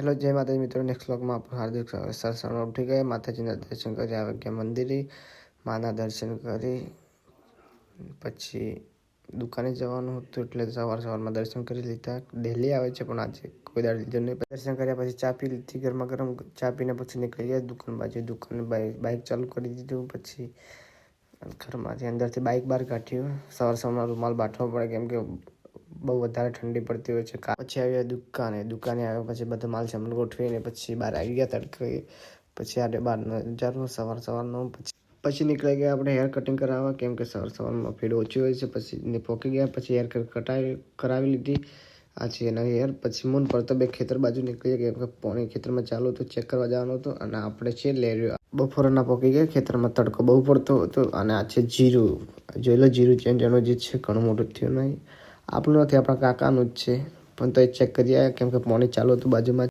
Hello જય માતાજી મિત્રો, નેક્સ્ટ વ્લોગમાં આપણું હાર્દિક સ્વાગત. સવારમાં ઉઠી ગયા, માતાજીના દર્શન કરી આવી ગયા મંદિરે, માના દર્શન કરી પછી દુકાને જવાનું હતું એટલે સવારમાં દર્શન કરી લીધા. ડેલી આવે છે પણ આજે કોઈ દાડે લીધો નહીં. દર્શન કર્યા પછી ચા પી લીધી, ગરમા ગરમ ચા પીને પછી નીકળી ગયા દુકાન બાજુ. દુકાન બાઇક ચાલુ કરી દીધું, પછી ઘરમાંથી અંદરથી બાઇક બહાર કાઢ્યું. સવારમાં રૂમાલ બાંધવો પડે કેમ કે બહુ વધારે ઠંડી પડતી હોય છે. પછી આવ્યા દુકાને આવ્યા પછી બધો માલ સામાન ગોઠવીને પછી બહાર આવી ગયા તડકે. પછી આજે બહારનો નજારો સવારનો. પછી નીકળી ગયા આપણે હેર કટિંગ કરાવવા કેમ કે સવારમાં ભીડ ઓછી હોય છે. પછી પોકી ગયા, પછી હેર કરાવી લીધી. આ છે નવી હેર. પછી મૂન પડતો બે ખેતર બાજુ નીકળી ગયા કેમ કે પોણી ખેતરમાં ચાલુ હતું, ચેક કરવા જવાનું હતું. અને આપણે છે લેર્યો બપોરના પોકી ગયા. ખેતરમાં તડકો બહુ પડતો હતો. અને આ છે જીરું, જોઈ લો જીરું ચેન્જ એનું જે છે ઘણું મોટું થયું નહીં. આપણું નથી, આપણા કાકાનું જ છે પણ તો એ ચેક કરી આવ્યા કેમ કે પોણી ચાલુ હતું બાજુમાં.